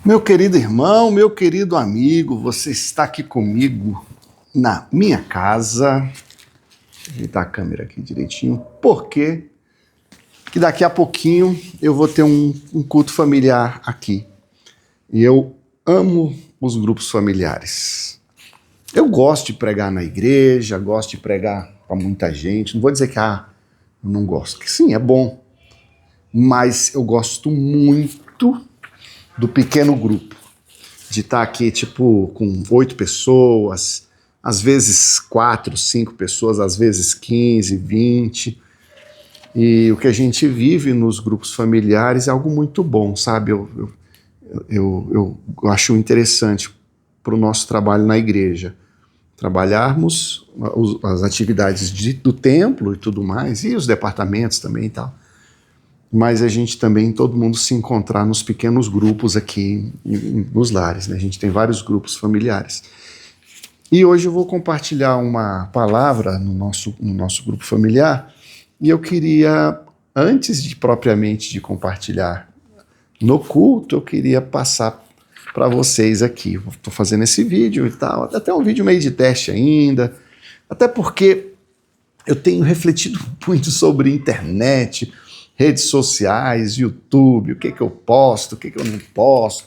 Meu querido irmão, meu querido amigo, você está aqui comigo na minha casa. Vou ajeitar a câmera aqui direitinho, porque que daqui a pouquinho eu vou ter um culto familiar aqui. E eu amo os grupos familiares. Eu gosto de pregar na igreja, gosto de pregar para muita gente. Não vou dizer que eu não gosto, que sim, é bom. Mas eu gosto muito do pequeno grupo. De estar aqui, tipo, com 8 pessoas, às vezes 4, 5 pessoas, às vezes 15, 20. E o que a gente vive nos grupos familiares é algo muito bom, sabe? Eu acho interessante para o nosso trabalho na igreja. Trabalharmos as atividades do templo e tudo mais, e os departamentos também e tal. Mas a gente também, todo mundo se encontrar nos pequenos grupos aqui nos lares, né? A gente tem vários grupos familiares. E hoje eu vou compartilhar uma palavra no nosso grupo familiar, e eu queria, antes de propriamente de compartilhar no culto, eu queria passar para vocês aqui. Estou fazendo esse vídeo e tal, até um vídeo meio de teste ainda, até porque eu tenho refletido muito sobre internet, redes sociais, YouTube, o que eu posto, o que eu não posto,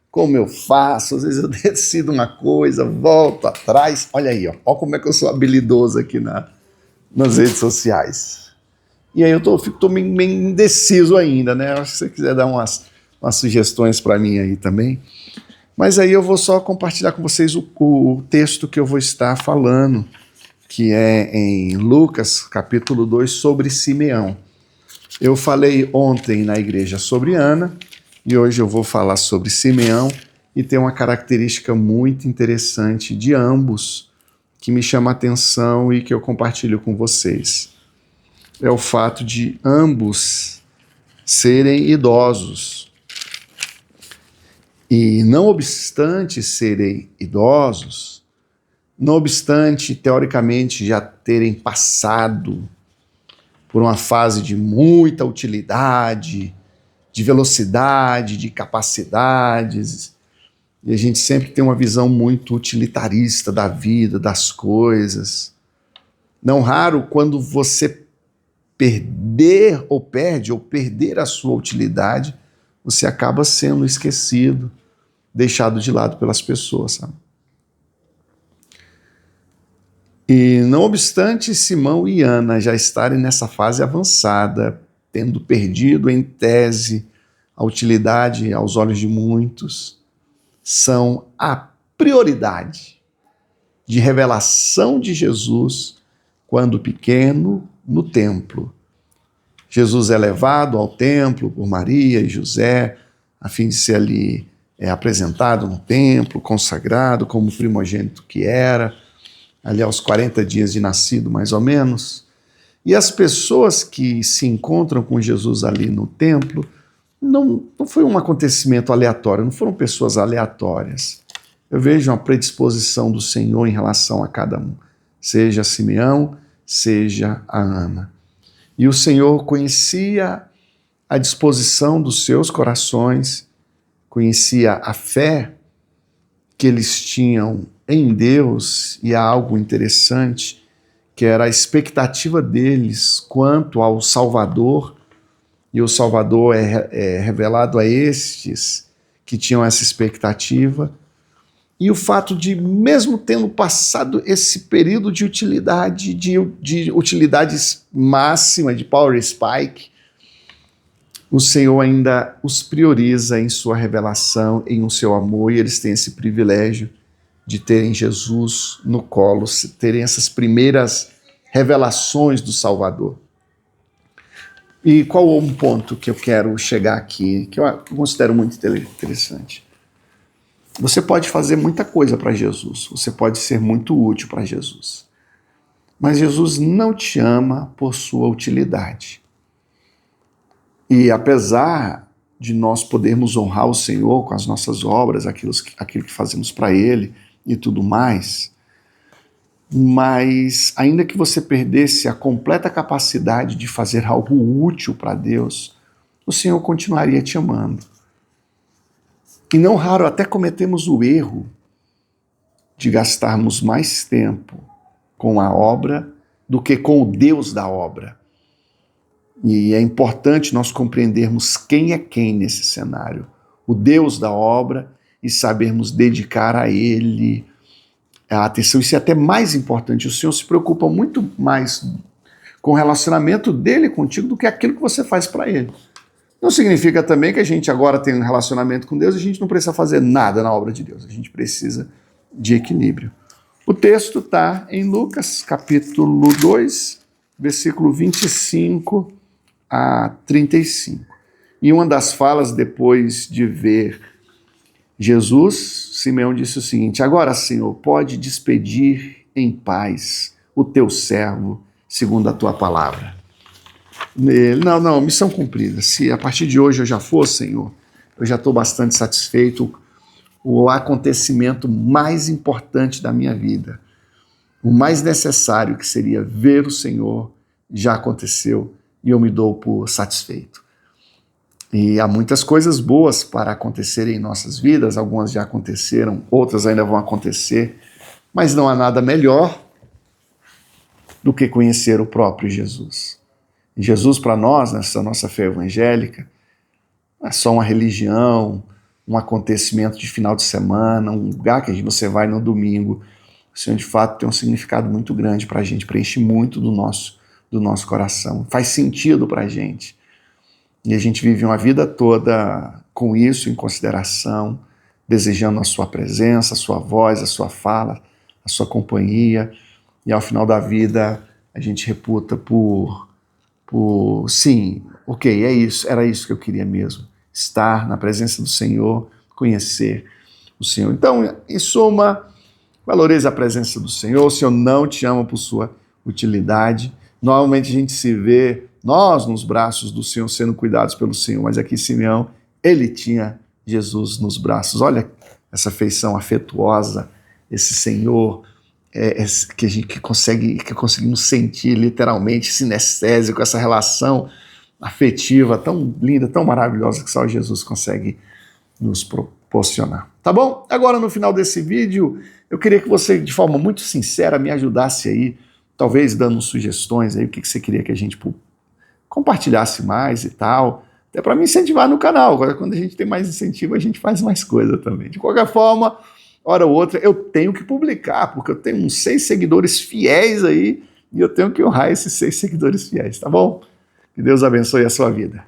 como eu faço. Às vezes eu decido uma coisa, volto atrás. Olha aí, ó como é que eu sou habilidoso aqui nas redes sociais. E aí eu fico meio indeciso ainda, né? Acho que se você quiser dar umas sugestões para mim aí também. Mas aí eu vou só compartilhar com vocês o texto que eu vou estar falando, que é em Lucas, capítulo 2, sobre Simeão. Eu falei ontem na igreja sobre Ana, e hoje eu vou falar sobre Simeão, e tem uma característica muito interessante de ambos, que me chama a atenção e que eu compartilho com vocês. É o fato de ambos serem idosos. E não obstante serem idosos, não obstante, teoricamente, já terem passado por uma fase de muita utilidade, de velocidade, de capacidades, e a gente sempre tem uma visão muito utilitarista da vida, das coisas. Não raro, quando você perder a sua utilidade, você acaba sendo esquecido, deixado de lado pelas pessoas, sabe? E não obstante Simão e Ana já estarem nessa fase avançada, tendo perdido em tese a utilidade aos olhos de muitos, são a prioridade de revelação de Jesus quando pequeno no templo. Jesus é levado ao templo por Maria e José, a fim de ser ali apresentado no templo, consagrado como primogênito que era, ali aos 40 dias de nascido, mais ou menos. E as pessoas que se encontram com Jesus ali no templo, não foi um acontecimento aleatório, não foram pessoas aleatórias. Eu vejo uma predisposição do Senhor em relação a cada um, seja Simeão, seja a Ana. E o Senhor conhecia a disposição dos seus corações, conhecia a fé que eles tinham em Deus, e há algo interessante, que era a expectativa deles quanto ao Salvador, e o Salvador é revelado a estes que tinham essa expectativa, e o fato de, mesmo tendo passado esse período de utilidade, de utilidades máxima, de power spike, o Senhor ainda os prioriza em sua revelação, em um seu amor, e eles têm esse privilégio de terem Jesus no colo, terem essas primeiras revelações do Salvador. E qual é um ponto que eu quero chegar aqui, que eu considero muito interessante? Você pode fazer muita coisa para Jesus, você pode ser muito útil para Jesus, mas Jesus não te ama por sua utilidade. E apesar de nós podermos honrar o Senhor com as nossas obras, aquilo que fazemos para Ele e tudo mais, mas ainda que você perdesse a completa capacidade de fazer algo útil para Deus, o Senhor continuaria te amando. E não raro até cometemos o erro de gastarmos mais tempo com a obra do que com o Deus da obra. E é importante nós compreendermos quem é quem nesse cenário. O Deus da obra e sabermos dedicar a Ele a atenção. Isso é até mais importante. O Senhor se preocupa muito mais com o relacionamento dele contigo do que aquilo que você faz para Ele. Não significa também que a gente agora tem um relacionamento com Deus e a gente não precisa fazer nada na obra de Deus. A gente precisa de equilíbrio. O texto está em Lucas, capítulo 2, versículo 25 a 35. E uma das falas, depois de ver Jesus, Simeão disse o seguinte: agora, Senhor, pode despedir em paz o teu servo, segundo a tua palavra. Não, missão cumprida. Se a partir de hoje eu já for, Senhor, eu já estou bastante satisfeito. O acontecimento mais importante da minha vida, o mais necessário, que seria ver o Senhor, já aconteceu e eu me dou por satisfeito. E há muitas coisas boas para acontecerem em nossas vidas, algumas já aconteceram, outras ainda vão acontecer, mas não há nada melhor do que conhecer o próprio Jesus. E Jesus, para nós, nessa nossa fé evangélica, não é só uma religião, um acontecimento de final de semana, um lugar que você vai no domingo. O Senhor, de fato, tem um significado muito grande para a gente, preenche muito do nosso coração, faz sentido para a gente. E a gente vive uma vida toda com isso em consideração, desejando a sua presença, a sua voz, a sua fala, a sua companhia, e ao final da vida a gente reputa por sim, ok, é isso, era isso que eu queria mesmo, estar na presença do Senhor, conhecer o Senhor. Então, em suma, valorize a presença do Senhor. O Senhor não te ama por sua utilidade. Normalmente a gente se vê, nós nos braços do Senhor, sendo cuidados pelo Senhor, mas aqui Simeão, ele tinha Jesus nos braços. Olha essa feição afetuosa, esse Senhor que conseguimos sentir literalmente, sinestésico, essa relação afetiva tão linda, tão maravilhosa que só Jesus consegue nos proporcionar. Tá bom? Agora, no final desse vídeo, eu queria que você, de forma muito sincera, me ajudasse aí, talvez dando sugestões aí, o que você queria que a gente compartilhasse mais e tal, até para me incentivar no canal. Agora, quando a gente tem mais incentivo, a gente faz mais coisa também. De qualquer forma, hora ou outra, eu tenho que publicar, porque eu tenho uns 6 seguidores fiéis aí, e eu tenho que honrar esses 6 seguidores fiéis, tá bom? Que Deus abençoe a sua vida.